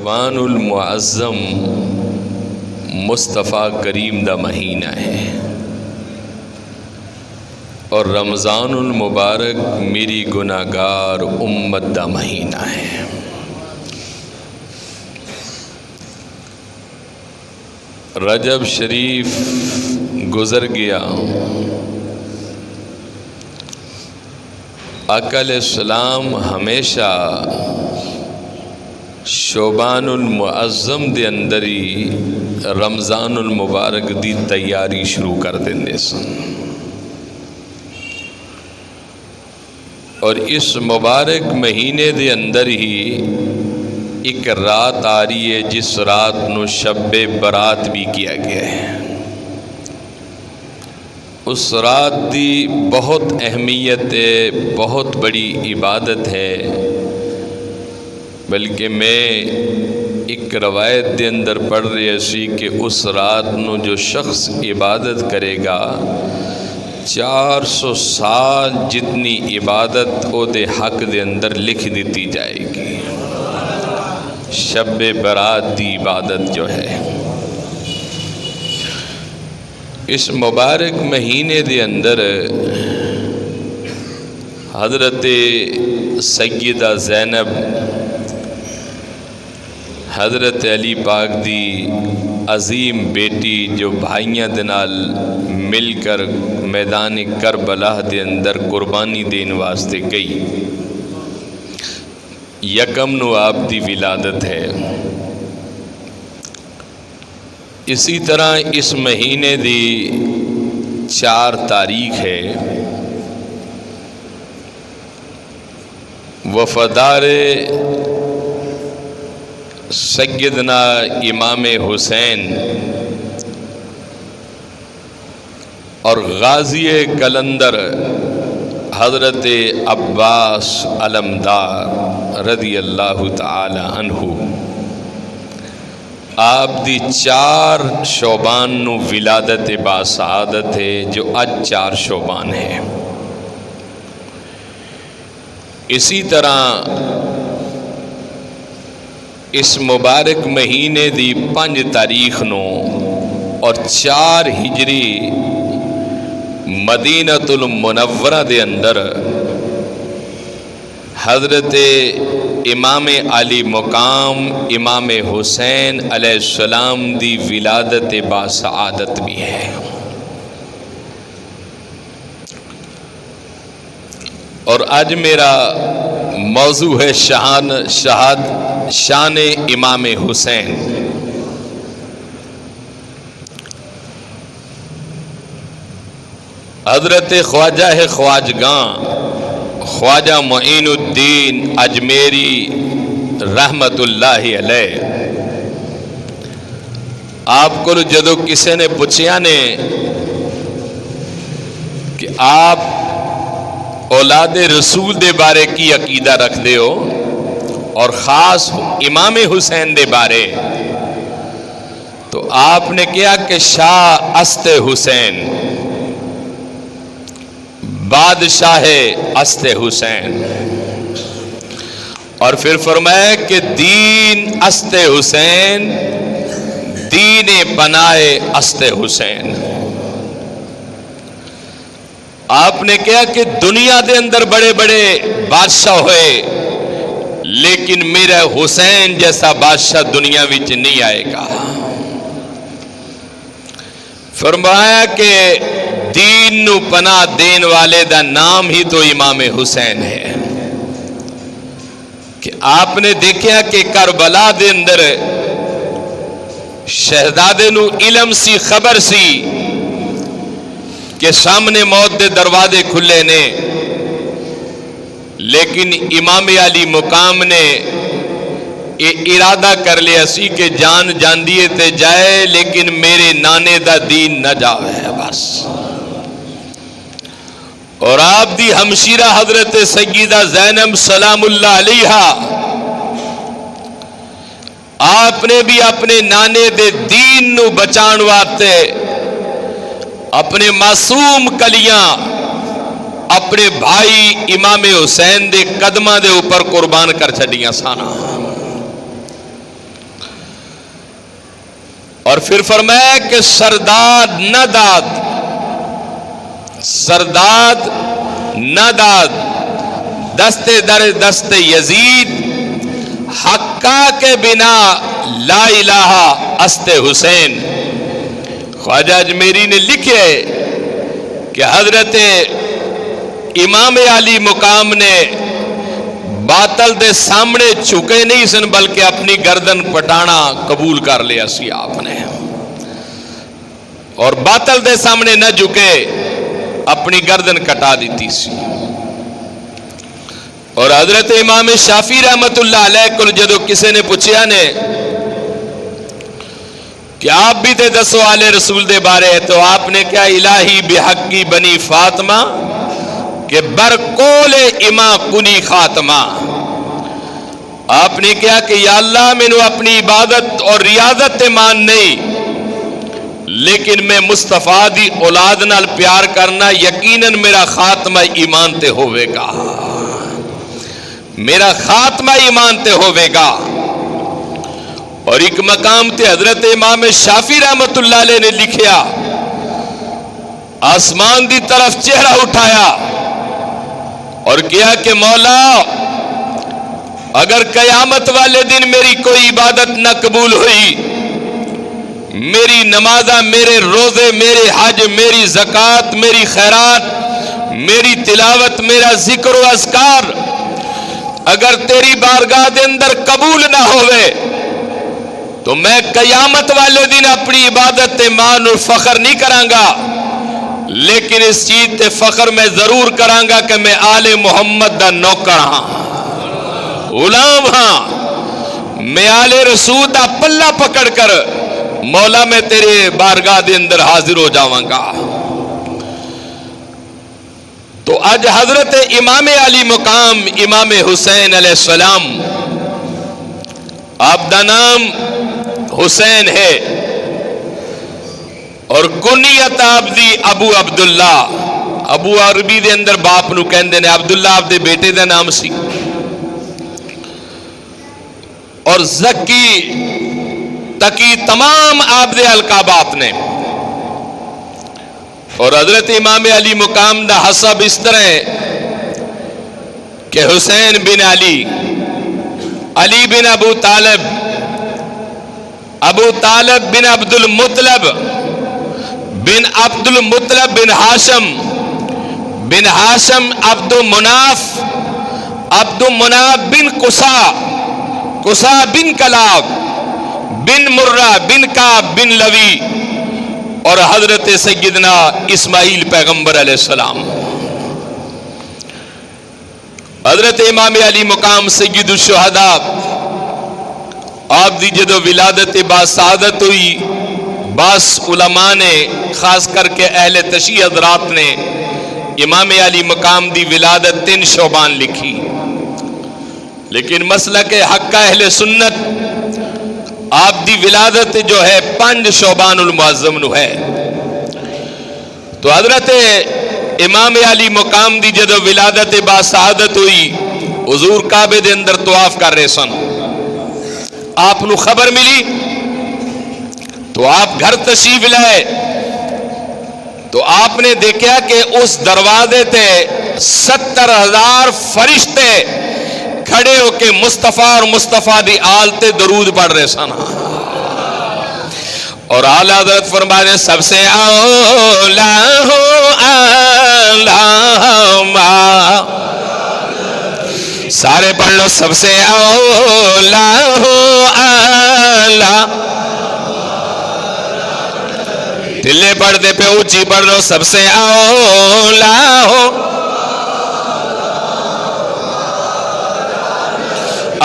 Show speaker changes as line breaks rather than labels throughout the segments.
شعبان المعظم مصطفیٰ کریم دا مہینہ ہے اور رمضان المبارک میری گناہگار امت دا مہینہ ہے۔ رجب شریف گزر گیا، آقا علیہ السلام ہمیشہ شعبان المعظم دے اندر ہی رمضان المبارک دی تیاری شروع کر دیندے سن، اور اس مبارک مہینے دے اندر ہی ایک رات آ رہی ہے جس رات نو شب برات بھی کیا گیا ہے۔ اس رات دی بہت اہمیت ہے، بہت بڑی عبادت ہے، بلکہ میں ایک روایت دے اندر پڑھ رہی سی کہ اس رات نو جو شخص عبادت کرے گا 400 سال جتنی عبادت او دے حق دے اندر لکھ دیتی جائے گی۔ شب برات دی عبادت جو ہے اس مبارک مہینے دے اندر حضرت سیدہ زینب حضرت علی پاک دی عظیم بیٹی جو بھائیاں دے نال مل کر میدان کربلا دے اندر قربانی دین واسطے گئی، یکم نو آپ دی ولادت ہے۔ اسی طرح اس مہینے دی 4 تاریخ ہے، وفادار سیدنا امام حسین اور غازی قلندر حضرت عباس علمدار رضی اللہ تعالی عنہ آپ دی 4 شعبان نو ولادت باسعادت ہے، جو اج 4 شعبان ہے۔ اسی طرح اس مبارک مہینے دی 5 تاریخ نو اور 4 ہجری مدینہ المنورہ دے اندر حضرت امام علی مقام امام حسین علیہ السلام دی ولادت باسعادت بھی ہے۔ اور آج میرا موضوع ہے شان امام حسین۔ حضرت خواجہ خواجگاں خواجہ معین الدین اجمیری رحمت اللہ علیہ، آپ کو جدو کسی نے پوچھیا نے کہ آپ اولاد رسول دے بارے کی عقیدہ رکھ دے ہو اور خاص امام حسین دے بارے، تو آپ نے کہا کہ شاہ است حسین، بادشاہ است حسین، اور پھر فرمایا کہ دین است حسین، دین پناہ است حسین۔ آپ نے کہا کہ دنیا دے اندر بڑے بڑے بادشاہ ہوئے، لیکن میرا حسین جیسا بادشاہ دنیا وچ نہیں آئے گا۔ فرمایا کہ دین نو پناہ دین والے دا نام ہی تو امام حسین ہے، کہ آپ نے دیکھا کہ کربلا دے اندر شہزادے نو علم سی، خبر سی کہ سامنے موت دے دروازے کھلے نے، لیکن امام علی مقام نے یہ ارادہ کر لیا سی کہ جان جاندیے تے جائے، لیکن میرے نانے دا دین نہ جاوے بس۔ اور آپ دی ہمشیرہ حضرت سیدہ زینب سلام اللہ علیہا، آپ نے بھی اپنے نانے دے دین نو بچان واسطے اپنے معصوم کلیاں اپنے بھائی امام حسین دے قدمہ دے اوپر قربان کر چھڑیاں سانا۔ اور پھر فرمایا کہ سرداد نہ داد، سرداد نہ داد، دست در دست یزید، حقا کے بنا لا الہ است حسین۔ خواجہ اجمیری نے لکھے کہ حضرت امام علی مقام نے باطل دے سامنے جھکے نہیں سن بلکہ اپنی گردن پٹانا قبول کر لیا سی آپ نے، اور باطل دے سامنے نہ جھکے، اپنی گردن کٹا دیتی سی۔ اور حضرت امام شافعی رحمت اللہ علیہ کو جدو کسی نے پوچھیا نے کہ آپ بھی تے دسو آل رسول دے بارے، تو آپ نے کہا الہی بحقی بنی فاطمہ کہ برکول اما کنی خاتمہ۔ آپ نے کہا کہ یا اللہ میں نے اپنی عبادت اور ریاضت مان نہیں، لیکن میں مصطفیٰ دی اولاد نال پیار کرنا، یقیناً میرا خاتمہ ایمان تے ہوئے گا، میرا خاتمہ ایمان تے ہوئے گا۔ اور ایک مقام تے حضرت امام شافعی رحمت اللہ علیہ نے لکھیا، آسمان دی طرف چہرہ اٹھایا اور کیا کہ مولا اگر قیامت والے دن میری کوئی عبادت نہ قبول ہوئی، میری نمازہ، میرے روزے، میرے حج، میری زکوٰۃ، میری خیرات، میری تلاوت، میرا ذکر و اذکار اگر تیری بارگاہ دے اندر قبول نہ ہوئے تو میں قیامت والے دن اپنی عبادت تے مان اور فخر نہیں کرانگا، لیکن اس چیز تے فخر میں ضرور کرانگا کہ میں آل محمد دا نوکر ہاں، غلام ہاں، میں آل رسول دا پلہ پکڑ کر مولا میں تیرے بارگاہ دے اندر حاضر ہو جاواں گا۔ تو آج حضرت امام علی مقام امام حسین علیہ السلام، آپ دا نام حسین ہے اور کنیت آپ دی ابو عبداللہ، ابو عربی دے اندر باپ نو کہندے نے، عبداللہ آپ دے بیٹے دا نام سی، اور زکی تقی تمام آپ دے القابات نے۔ اور حضرت امام علی مقام دا حسب اس طرح ہے کہ حسین بن علی، علی بن ابو طالب، ابو طالب بن عبد المطلب، بن عبد المطلب بن ہاشم، بن ہاشم عبد مناف، عبد مناف بن قصا، قصا بن کلاب، بن مرہ بن کعب بن لوی، اور حضرت سیدنا اسماعیل پیغمبر علیہ السلام۔ حضرت امام علی مقام سید الشہداء، آپ دی جدو ولادت باسعادت ہوئی، بعض علماء نے خاص کر کے اہل تشیع حضرات نے امام علی مقام دی ولادت 3 شعبان لکھی، لیکن مسلک حق اہل سنت آپ دی ولادت جو ہے 5 شعبان المعظم نو ہے۔ تو حضرت امام علی مقام دی جدو ولادت باسعادت ہوئی، حضور کعبے دے اندر طواف کر رہے سن، آپ نو خبر ملی تو آپ گھر تشریف لائے، تو آپ نے دیکھا کہ اس دروازے تے 70,000 فرشتے کھڑے ہو کے مصطفیٰ اور مصطفیٰ دی آل تے درود پڑھ رہے سن، اور اعلی حضرت فرمانے سب سے اولا ہو سارے پڑھ لو، سب سے اولا ہو تلے پڑھتے پہ اونچی پڑھ لو، سب سے اولا ہو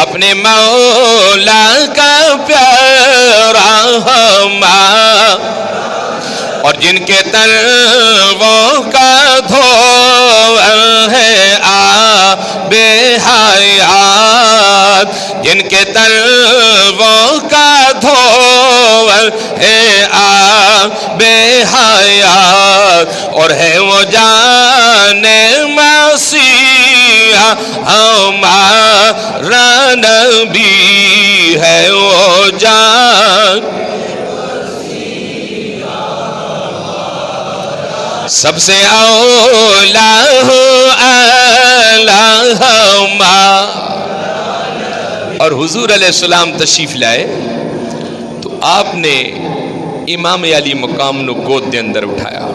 اپنے مولا کا پیارا ہمارا، اور جن کے تلووں کا دھوئر ہے آب حیات، جن کے تلووں کا دھوئر ہے آب حیات، اور ہے وہ جان مسیح ہمارا نبی، ہے وہ جان سب سے اولا ہو اللہم، اور حضور علیہ السلام تشریف لائے تو آپ نے امام علی مقام نو گود دے اندر اٹھایا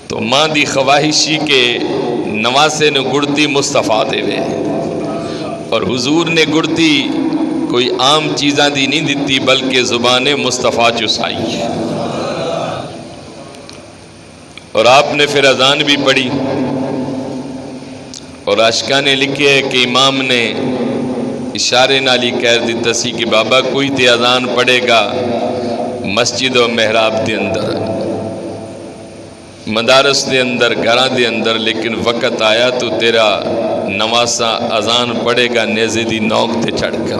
تو ماں دی خواہشی کے نواسے نو گڑتی مصطفیٰ دے وے، اور حضور نے گڑتی کوئی عام چیزاں دی نہیں دیتی بلکہ زبان مصطفیٰ چسائی، اور آپ نے پھر اذان بھی پڑھی، اور عاشقاں نے لکھے ہے کہ امام نے اشارے نالی کہہ دیتا سی کہ بابا کوئی تے اذان پڑھے گا مسجد و محراب دے اندر، مدارس دے اندر، گھراں دے اندر، لیکن وقت آیا تو تیرا نواسا اذان پڑھے گا نیزے دی نوک تے چڑھ کر،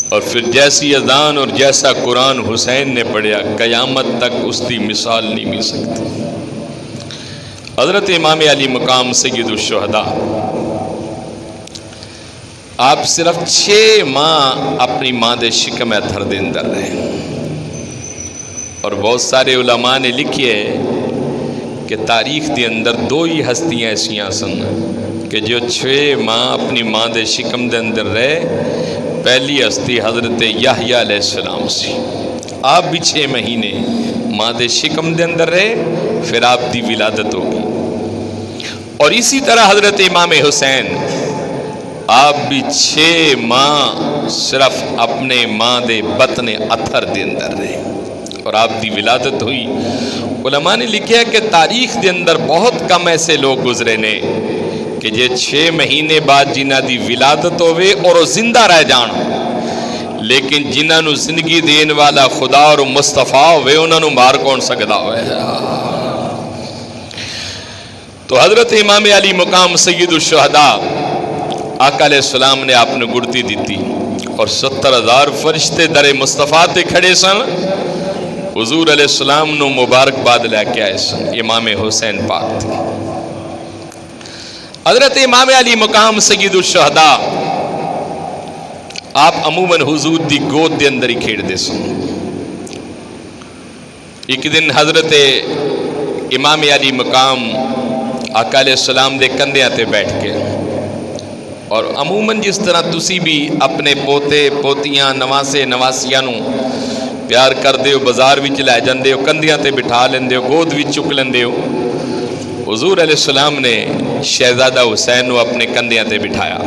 اور پھر جیسی اذان اور جیسا قرآن حسین نے پڑھیا قیامت تک اس دی مثال نہیں مل سکتی۔ حضرت امام علی مقام سید الشہداء آپ صرف 6 ماہ اپنی ماں دے شکم اتھر دے اندر رہے، اور بہت سارے علماء نے لکھے کہ تاریخ دے اندر 2 ہی ہستیاں ایسیاں سن کہ جو 6 ماہ اپنی ماں دے شکم دے اندر رہے۔ پہلی ہستی حضرت یحییٰ علیہ السلام سی، آپ بھی 6 مہینے ماں دے شکم دے اندر رہے، پھر آپ دی ولادت ہوگی، اور اسی طرح حضرت امام حسین آپ بھی 6 ماہ صرف اپنے ماں دے بطن اتھر دے اندر رہے، اور آپ دی ولادت ہوئی۔ علماء نے لکھا ہے کہ تاریخ دے اندر بہت کم ایسے لوگ گزرے نے کہ جے 6 مہینے بعد جنہ دی ولادت ہوئے اور وہ زندہ رہ جان، لیکن جنہ نو زندگی دین والا خدا اور مصطفیٰ ہوئے انہوں نے مار کون سکتا ہوئے۔ تو حضرت امام علی مقام سید الشہداء آقا علیہ السلام نے آپ نے گڑتی دیتی، اور 70,000 فرشتے در مصطفیٰ تے کھڑے سن، حضور علیہ السلام نو مبارک باد لے کے آئے سن امام حسین پاک تھے۔ حضرت امام علی مقام سید الشہداء آپ عموماً حضور دی گود دے اندر ہی کھیڑ دے سن۔ ایک دن حضرت امام علی مقام آقا علیہ السلام دے کندھیاں تے بیٹھ کے، اور عموماً جس طرح تسی بھی اپنے پوتے پوتیاں نواسے نواسیاں نو پیار کر دے ہو، بازار وچ لے جاندے ہو، کندھیاں تے بٹھا لیندے ہو، گود وچ چک لیندے ہو، حضور علیہ السلام نے شہزادہ حسین نو اپنے کندھیاں تے بٹھایا،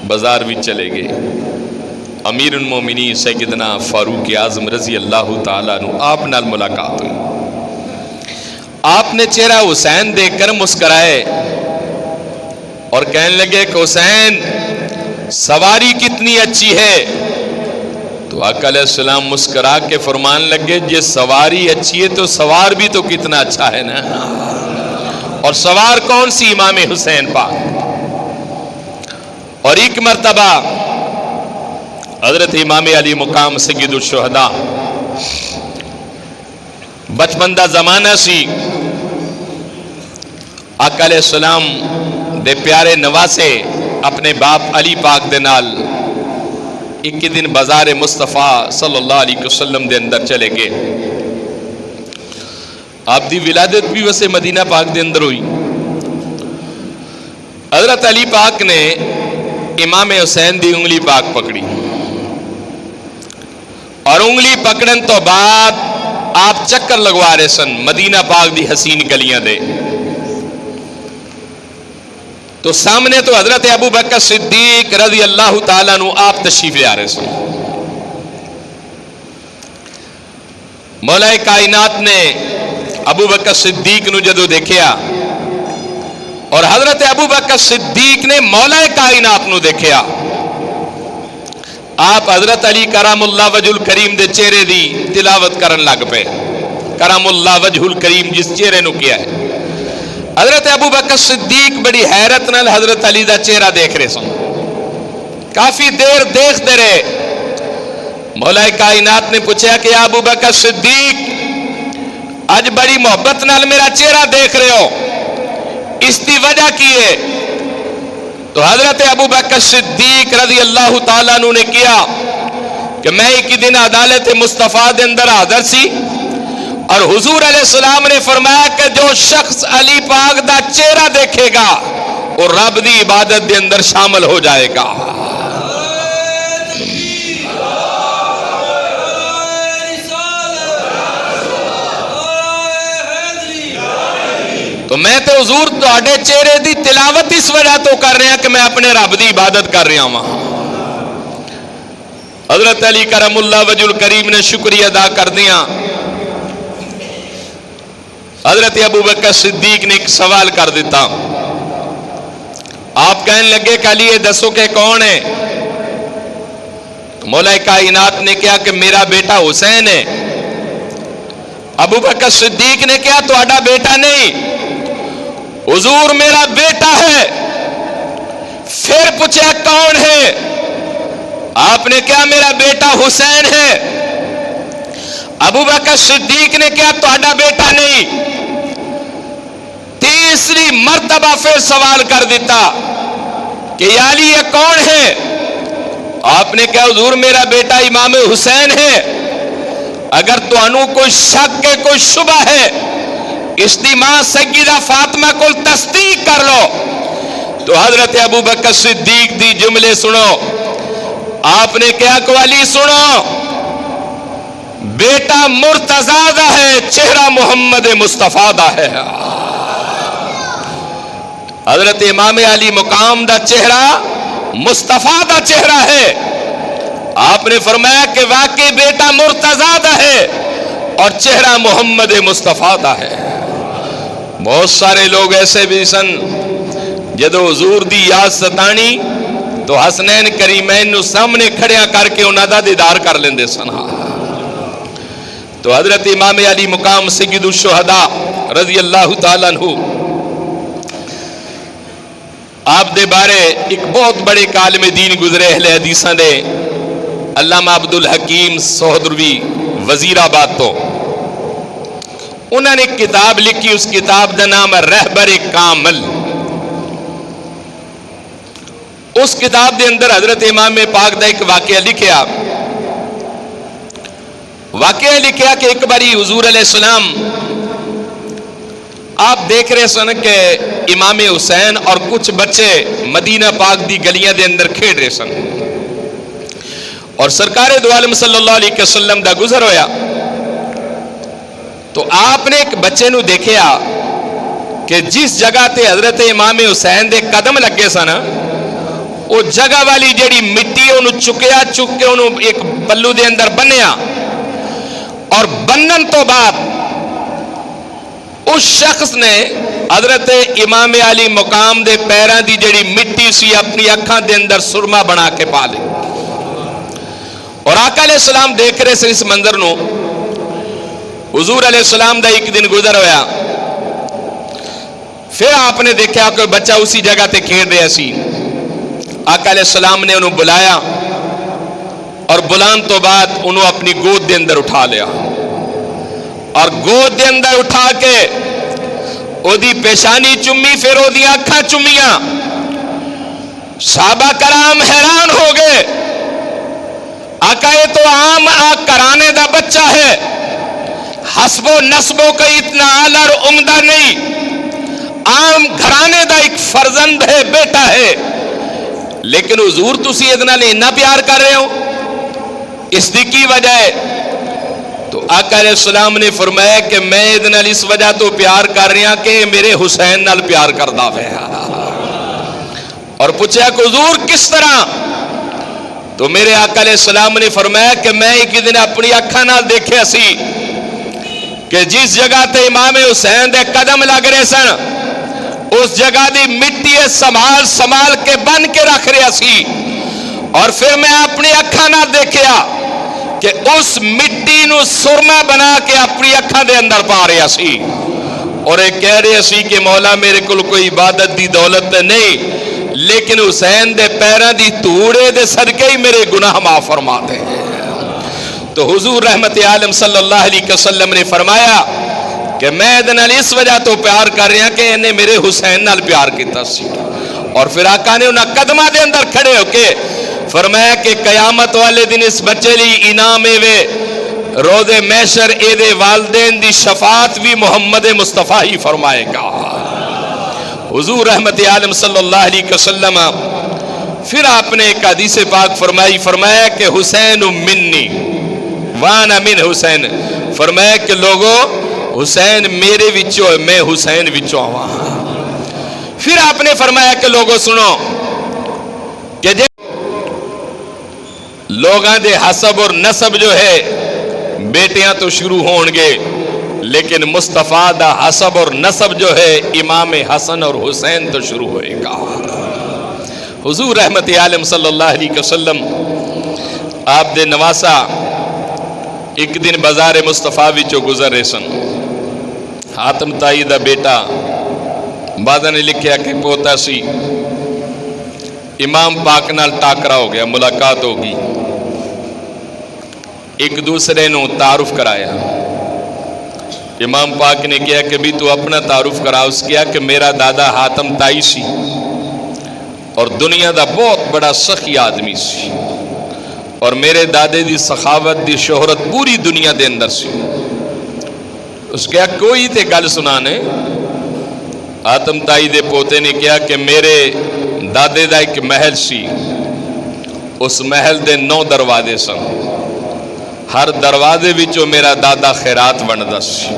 بازار وچ چلے گئے۔ امیر المومنین سیدنا فاروق اعظم رضی اللہ تعالیٰ نو آپ نال ملاقات ہوئی، آپ نے چہرہ حسین دیکھ کر مسکرائے اور کہنے لگے کہ حسین سواری کتنی اچھی ہے، تو آقا علیہ السلام مسکرا کے فرمان لگے جے سواری اچھی ہے تو سوار بھی تو کتنا اچھا ہے نا، اور سوار کون سی؟ امام حسین پاک۔ اور ایک مرتبہ حضرت امام علی مقام سید الشہداء بچپن دا زمانہ سی، آقا علیہ السلام دے پیارے نواسے اپنے باپ علی پاک دے نال ایک دن بازار مصطفیٰ صلی اللہ علیہ وسلم دے اندر چلے گئے۔ آپ دی ولادت بھی ویسے مدینہ پاک دے اندر ہوئی۔ حضرت علی پاک نے امام حسین دی انگلی پاک پکڑی، اور انگلی پکڑن تو بعد آپ چکر لگوا رہے سن مدینہ پاک دی حسین گلیاں دے، تو سامنے تو حضرت ابو بکر صدیق رضی اللہ تعالیٰ نو آپ تشریف لے آ رہے سن۔ مولا کائنات نے ابو بکر صدیق نو جدو دیکھیا، اور حضرت ابو بکر صدیق نے مولا کائنات نو دیکھیا، آپ حضرت علی کرام اللہ وجہ الکریم دے چہرے دی تلاوت کرن لگ پے۔ کرام اللہ وجہ الکریم جس چہرے نو کیا ہے، حضرت ابو بکر صدیق بڑی حیرت نال حضرت علی دا چہرہ دیکھ رہے سن، کافی دیر دیکھتے رہے۔ مولا کائنات نے پوچھا کہ ابو بکر صدیق آج بڑی محبت نال میرا چہرہ دیکھ رہے ہو، اس دی وجہ کی ہے؟ تو حضرت ابو بکر صدیق رضی اللہ تعالیٰ عنہ نے کیا کہ میں ایک دن عدالت مصطفیٰ دے اندر حاضر سی، اور حضور علیہ السلام نے فرمایا کہ جو شخص علی پاک دا چہرہ دیکھے گا وہ رب دی عبادت دے اندر شامل ہو جائے گا. تو میں تو حضور تہاڈے چہرے دی تلاوت اس وجہ تو کر رہا کہ میں اپنے رب دی عبادت کر رہا ہوں. حضرت علی کرم اللہ وجہ الکریم نے شکریہ ادا کر دیا. حضرت ابو بکر صدیق نے ایک سوال کر دیتا. آپ کہنے لگے کہ علی یہ دسو کہ کون ہے؟ مولا کائنات نے کہا کہ میرا بیٹا حسین ہے. ابو بکر صدیق نے کہا تہاڈا بیٹا نہیں، حضور میرا بیٹا ہے. پھر پوچھا کون ہے؟ آپ نے کہا میرا بیٹا حسین ہے. ابو بکر صدیق نے کہا تہاڈا بیٹا نہیں. تیسری مرتبہ پھر سوال کر دیتا کہ یا علی یہ کون ہے؟ آپ نے کہا حضور میرا بیٹا امام حسین ہے. اگر تانوں کوئی شک ہے کوئی شبہ ہے اس دی ماں سیدہ فاطمہ کو تصدیق کر لو. تو حضرت ابو بکر صدیق دی جملے سنو. آپ نے کہا کہ علی سنو، بیٹا مرتضیٰ دا ہے، چہرہ محمد مصطفیٰ دا ہے. حضرت امام علی مقام دا چہرہ مصطفیٰ دا چہرہ ہے. آپ نے فرمایا کہ واقعی بیٹا مرتضیٰ دا ہے اور چہرہ محمد مصطفیٰ دا ہے. بہت سارے لوگ ایسے بھی سن جدو حضور دی یاد ستانی تو حسنین کریمین نو سامنے کھڑیا کر کے انہاں دا دیدار کر لیندے سن. تو حضرت امام علی مقام سید الشہداء رضی اللہ تعالیٰ عنہ آپ دے بارے ایک بہت بڑے عالم دین گزرے اہل حدیثاں دے علامہ عبد الحکیم سہدروی وزیر آباد تو انہوں نے ایک کتاب لکھی. اس کتاب دا نام ہے رہبر کامل. اس کتاب دے اندر حضرت امام پاک دا ایک واقعہ لکھیا. کہ ایک باری حضور علیہ السلام آپ دیکھ رہے سن کہ امام حسین اور کچھ بچے مدینہ پاک دی گلیاں دے اندر کھیڑ رہے سن اور سرکار دو عالم صلی اللہ علیہ وسلم دا گزر ہویا. تو آپ نے ایک بچے نو دیکھیا کہ جس جگہ تے حضرت امام حسین دے قدم لگے سن وہ جگہ والی جیڑی مٹی انہوں چکیا چک کے انہوں ایک پلو دے اندر بنیا اور بنن تو بعد اس شخص نے حضرت امام علی مقام دے پیران دی جڑی مٹی سی اپنی اکھاں دے اندر سرما بنا کے پا لی. اور آقا علیہ السلام دیکھ رہے سے اس منظر نو. حضور علیہ السلام دا ایک دن گزر ہویا. پھر آپ نے دیکھا کہ بچہ اسی جگہ تے کھیل رہا سی. آقا علیہ السلام نے انہوں بلایا اور بلان تو بعد انہوں اپنی گود دے اندر اٹھا لیا اور گود دے اندر اٹھا کے او دی پیشانی چمی پھر او دی آنکھاں چمیاں. صحابہ کرام حیران ہو گئے. آقا یہ تو عام کرانے دا بچہ ہے، حسب و نسبوں کا اتنا اعلیٰ اور عمدہ نہیں، عام گھرانے دا ایک فرزند ہے، بیٹا ہے، لیکن حضور تسی ادنا نے اتنا پیار کر رہے ہو، اس دی کی وجہ ہے؟ تو آقا علیہ السلام نے فرمایا کہ میں ادنا اس وجہ تو پیار کر رہا کہ میرے حسین نال پیار کر دا ہے. اور پوچھا کہ حضور کس طرح؟ تو میرے آقا علیہ السلام نے فرمایا کہ میں ایک دن اپنی اکھاں نال دیکھے سی کہ جس جگہ تے امام حسین دے قدم لگ رہے سن اس جگہ دی مٹی سنبھال کے بن کے رکھ رہا سی. اور پھر میں اپنی اکھاں نال دیکھیا کہ اس مٹی نو سرما بنا کے اپنی اکھاں دے اندر پا رہا سی اور ایک کہہ رہا سی کہ مولا میرے کل کوئی عبادت دی دولت نہیں، لیکن حسین دے پیران دی توڑے دے صدقے ہی میرے گناہ معاف فرما دے. تو حضور رحمت عالم صلی اللہ علیہ وسلم نے فرمایا کہ میں ادنال اس وجہ تو پیار کر رہا کہ انہیں میرے حسین نال پیار کیتا سی. اور پھر آقا نے انہاں قدمہ دے اندر کھڑے ہو کے فرمایا کہ قیامت والے دن اس بچے لی انعام وے روز محشر اے والدین دی شفاعت بھی محمد مصطفیٰ ہی فرمائے گا۔ حضور رحمت عالم صلی اللہ علیہ وسلم پھر آپ نے ایک حدیث پاک فرمایا کہ حسین منی وانا من حسین، فرمایا کہ لوگوں حسین میرے وچوں ہے، میں حسین وچوں آواں۔ پھر آپ نے فرمایا کہ لوگوں سنو کہ لوگاں دے حسب اور نسب جو ہے بیٹیاں تو شروع ہون گے، لیکن مصطفیٰ دا حسب اور نسب جو ہے امام حسن اور حسین تو شروع ہوئے گا۔ حضور رحمت عالم صلی اللہ علیہ وسلم آپ دے نواسا ایک دن بازار مصطفیٰ وچوں گزر رہے سن۔ حاتم تائی دا بیٹا بعضاں نے لکھیا کہ پوتا سی، امام پاک نال ٹاکرا ہو گیا، ملاقات ہوگی، ایک دوسرے نو تعارف کرایا۔ امام پاک نے کہا کہ بھی تو اپنا تعارف کرا۔ اس کیا کہ میرا دادا حاتم تائی سی اور دنیا دا بہت بڑا سخی آدمی سی، اور میرے دادے دی سخاوت دی شہرت پوری دنیا دے اندر سی۔ اس کیا کوئی تے گل سنانے؟ حاتم تائی دے پوتے نے کہا کہ میرے دادے دا ایک محل سی، اس محل دے 9 دروازے سن، ہر دروازے وچوں میرا دادا خیرات بندا سی۔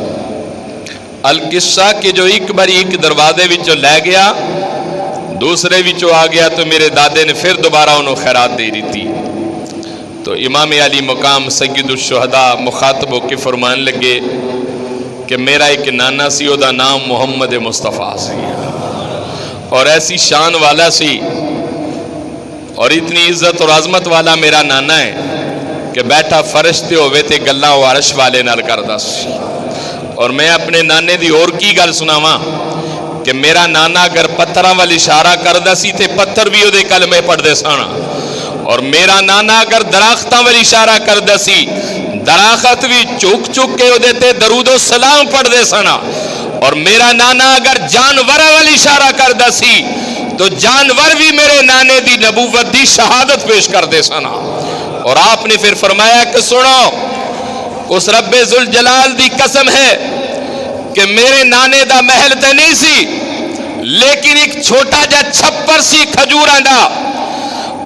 القصہ کہ جو ایک باری ایک دروازے وچوں لے گیا، دوسرے وچوں آ گیا تو میرے دادے نے پھر دوبارہ انہوں خیرات دے دی تھی۔ تو امام علی مقام سید الشہداء مخاطب ہو کے فرمان لگے کہ میرا ایک نانا سی، او دا نام محمد مصطفیٰ سی، اور ایسی شان والا سی اور اتنی عزت اور عظمت والا میرا نانا ہے کہ بیٹھا فرشتے ہوئے تے گلاں او عرش والے نال کردا سی۔ اور میں اپنے نانے دی اور کی گل سناواں کہ میرا نانا اگر پتھراں وال اشارہ کردا سی تے پتھر بھی اودے کلمے پڑھدے سن، اور میرا نانا اگر درختاں وال اشارہ کردا سی درخت بھی چک چک کے اودے تے درود و سلام پڑھدے سن، اور میرا نانا اگر جانوراں وال اشارہ کردا سی تو جانور بھی میرے نانے دی نبوت دی شہادت پیش کردے سن۔ اور آپ نے پھر فرمایا کہ سنو، اس رب ذوالجلال دی قسم ہے کہ میرے نانے دا محل تے نہیں سی، لیکن ایک چھوٹا جا چھپر سی کھجوراں دا،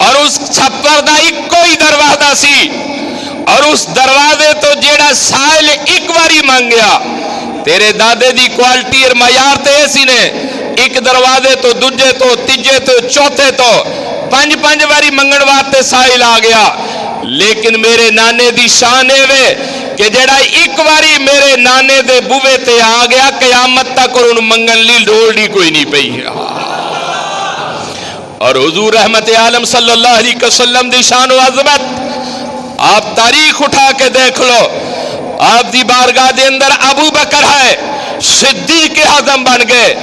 اور اس چھپر دا ایک کوئی دروازہ سی، اور اس دروازے تو جیڑا سائل ایک واری مانگیا، تیرے دادے دی کوالٹی اور معیار تے ایسی نے ایک دروازے تو دوجے تو تیجے تو چوتھے تو 5 واری منگن واسطے سائل آ گیا، لیکن میرے نانے دی شان ہے کہ جڑا ایک واری میرے نانے دے بوے تے آ گیا قیامت تک اور ان منگن لی لوڑ ہی کوئی نہیں پئی۔ اور حضور رحمت عالم صلی اللہ علیہ وسلم دی شان و عظمت آپ تاریخ اٹھا کے دیکھ لو، آپ دی بارگاہ دے اندر ابو بکر ہے، صدیق اعظم بن گئے،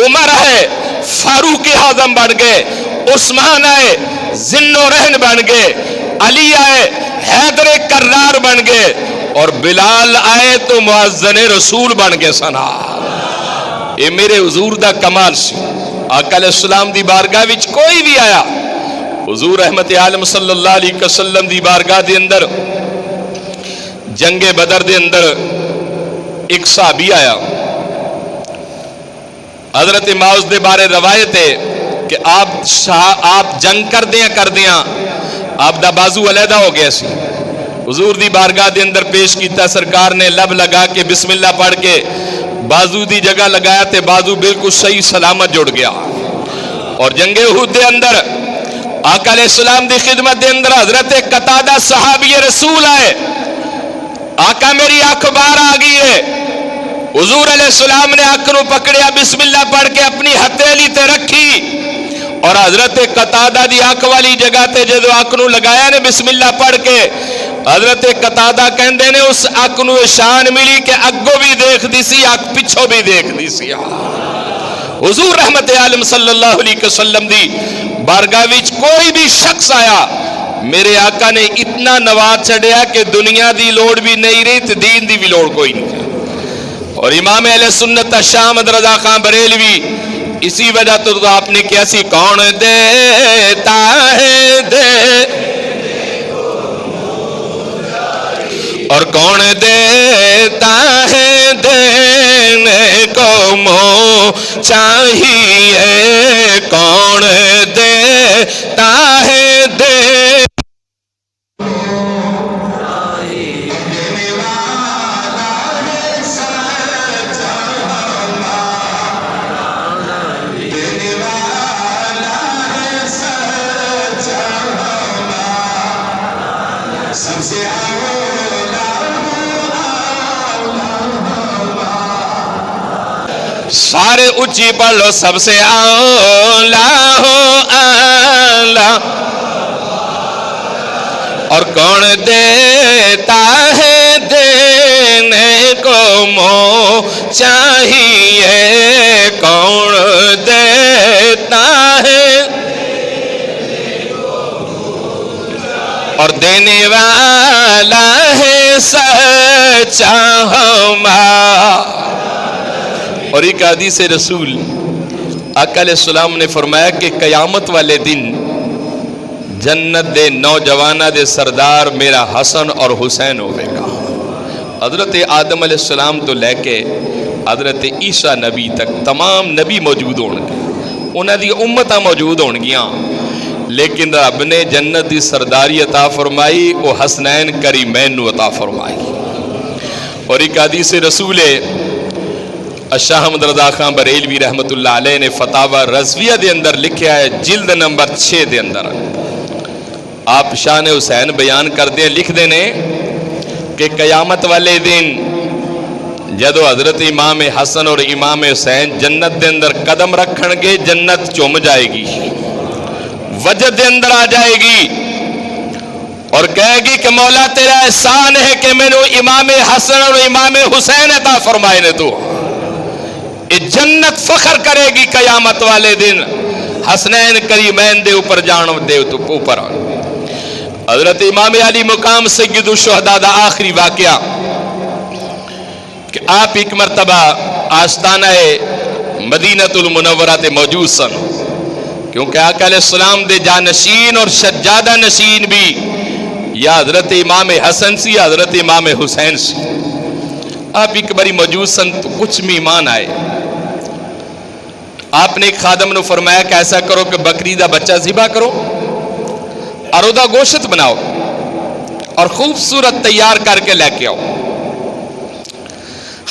عمر ہے، فاروق اعظم بن گئے، عثمان ہے، ذی الرحن بن گئے، علی آئے، حیدر کرار بن گئے، اور بلال آئے تو مؤذن رسول بن گئے سنا۔ یہ میرے حضور دا کمال سی۔ آقا علیہ السلام دی بارگاہ وچ کوئی بھی آیا، حضور رحمت عالم صلی اللہ علیہ وسلم دی بارگاہ دے اندر جنگ بدر دے اندر ایک صحابی آیا، حضرت معاذ دے بارے روایت ہے کہ آپ جنگ کردیاں آپ دا بازو علیحدہ ہو گیا سی، حضور دی بارگاہ دے اندر پیش کیتا، سرکار نے لب لگا کے بسم اللہ پڑھ کے بازو دی جگہ لگایا تے بازو بالکل صحیح سلامت جڑ گیا۔ اور جنگ احد دے اندر آقا علیہ السلام دی خدمت دے اندر حضرت قتادہ صحابی رسول آئے، آقا میری آنکھ باہر آ گئی ہے، حضور علیہ السلام نے آنکھ نو پکڑیا، بسم اللہ پڑھ کے اپنی ہتھیلی تے رکھی، اور حضرت قتادہ دی آنکھ والی جگہ تے جدو آنکھ نو لگایا نے بسم اللہ پڑھ کے، حضرت قتادہ کہندے نے اس آنکھ نو شان ملی کہ اگو بھی دیکھ دی سی، آنکھ پچھو بھی دیکھ دی سی۔ حضور رحمت عالم صلی اللہ علیہ وسلم دی بارگاہ وچ کوئی بھی شخص آیا، میرے آقا نے اتنا نواز چڑھیا کہ دنیا دی لوڑ بھی نہیں رہی تے دین دی بھی لوڑ کوئی نہیں۔ اور امام اہل سنت شاہ احمد رضا خان بریلوی اسی وجہ تو آپ نے کیا سی، کون دیتا ہے دے، اور اور کون دیتا ہے دینے کو منہ چاہیے، کون دیتا ہے سارے اونچی پڑھ لو، سب سے اولا ہو اعلیٰ، اور کون دیتا ہے دینے کو منہ چاہیے، کون دیتا ہے اور دینے والا ہے سچا ہمارا۔ اور ایک حدیث رسول آقا علیہ السلام نے فرمایا کہ قیامت والے دن جنت دے نوجوانہ دے سردار میرا حسن اور حسین ہوئے گا۔ حضرت آدم علیہ السلام تو لے کے حضرت عیسیٰ نبی تک تمام نبی موجود ہون گے، انہاں دی امتاں موجود ہون گیاں، لیکن رب نے جنت دی سرداری عطا فرمائی، وہ حسنین کریمین نو عطا فرمائی۔ اور ایک حدیث رسول شاہ احمد رضا خان بریلوی رحمت اللہ علیہ نے فتاوی رضویہ دے اندر لکھیا ہے، جلد نمبر 6 دے اندر آپ شان حسین بیان کرتے ہیں، لکھ دینے کہ قیامت والے دن جدو حضرت امام حسن اور امام حسین جنت دے اندر قدم رکھن گے، جنت چوم جائے گی، وجد دے اندر آ جائے گی اور کہے گی کہ مولا تیرا احسان ہے کہ میں نے امام حسن اور امام حسین عطا فرمائے نے، تو جنت فخر کرے گی قیامت والے دن حسنین کریمین دے اوپر جان دے اوپر۔ حضرت امام علی مقام سید الشہداء دا آخری واقعہ کہ آپ ایک مرتبہ آستانہ مدینہ المنورہ تے موجود سن، کیونکہ آقا علیہ السلام دے جانشین اور سجادہ نشین بھی یا حضرت امام حسن سی یا حضرت امام حسین سی۔ آپ ایک باری موجود سن تو کچھ مہمان آئے، آپ نے ایک خادم نے فرمایا کہ ایسا کرو کہ بکری دا بچہ ذبح کرو اور ادا گوشت بناؤ اور خوبصورت تیار کر کے لے کے آؤ۔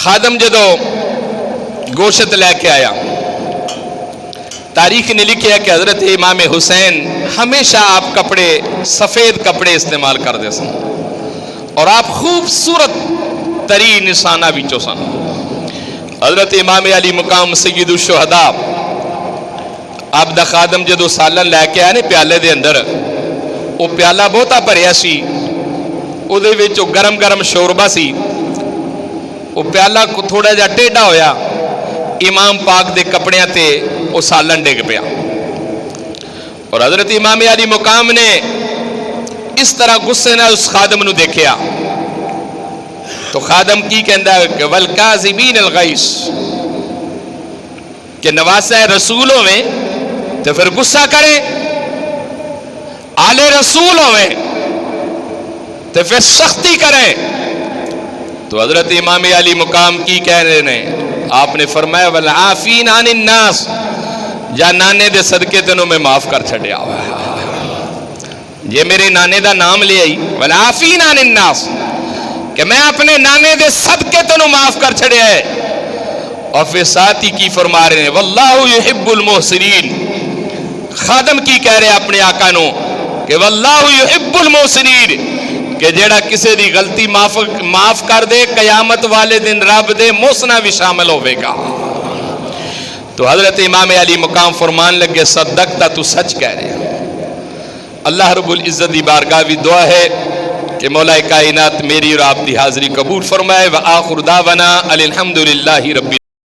خادم جدو گوشت لے کے آیا، تاریخ نے لکھا ہے کہ حضرت امام حسین ہمیشہ آپ کپڑے سفید کپڑے استعمال کرتے سن اور آپ خوبصورت ترین نشانہ بچو سن۔ حضرت امام علی مقام سید الشہداء آپ دا خادم جدو سالن لے کے آئے پیالے دے اندر، وہ پیالہ بہتا بھریا سی، وہ دے وچ گرم گرم شوربہ سی، وہ پیالہ کو تھوڑا جا ٹیڑھا ہویا، امام پاک دے کپڑیاں تے وہ سالن ڈگ پیا، اور حضرت امام علی مقام نے اس طرح غصے نہ اس خادم نو دیکھیا تو خادم کی کہندا ہے کہ والکاظمین الغیظ، کہ نواسہ رسولوں میں تو پھر غصہ کرے، آل رسولوں میں تو پھر سختی کرے۔ تو حضرت امام علی مقام کی کہہ رہے ہیں، آپ نے فرمایا والعافین عن الناس، جا نانے دے صدقے تینوں میں معاف کر چھڑیا ہوا ہے، یہ میرے نانے دا نام لے آئی والعافین عن الناس، کہ میں اپنے نانے دے صدقے تینوں معاف کر چھڑیا ہے۔ اور پھر ساتھ ہی کی فرما رہے ہیں واللہ یحب المحسنین، خادم کی کہہ رہے اپنے آقا نو کہ واللہ یحب المحسنین، کہ جیڑا کسے دی غلطی معاف کر دے قیامت والے دن رب دے محسنہ بھی شامل ہوئے گا۔ تو حضرت امام علی مقام فرمان لگے صدقتا، تو سچ کہہ رہے ہیں۔ اللہ رب العزت دی بارگاہ بھی دعا ہے کہ مولا کائنات میری اور آپ دی حاضری قبول فرمائے۔ وآخر دعوانا الحمدللہ رب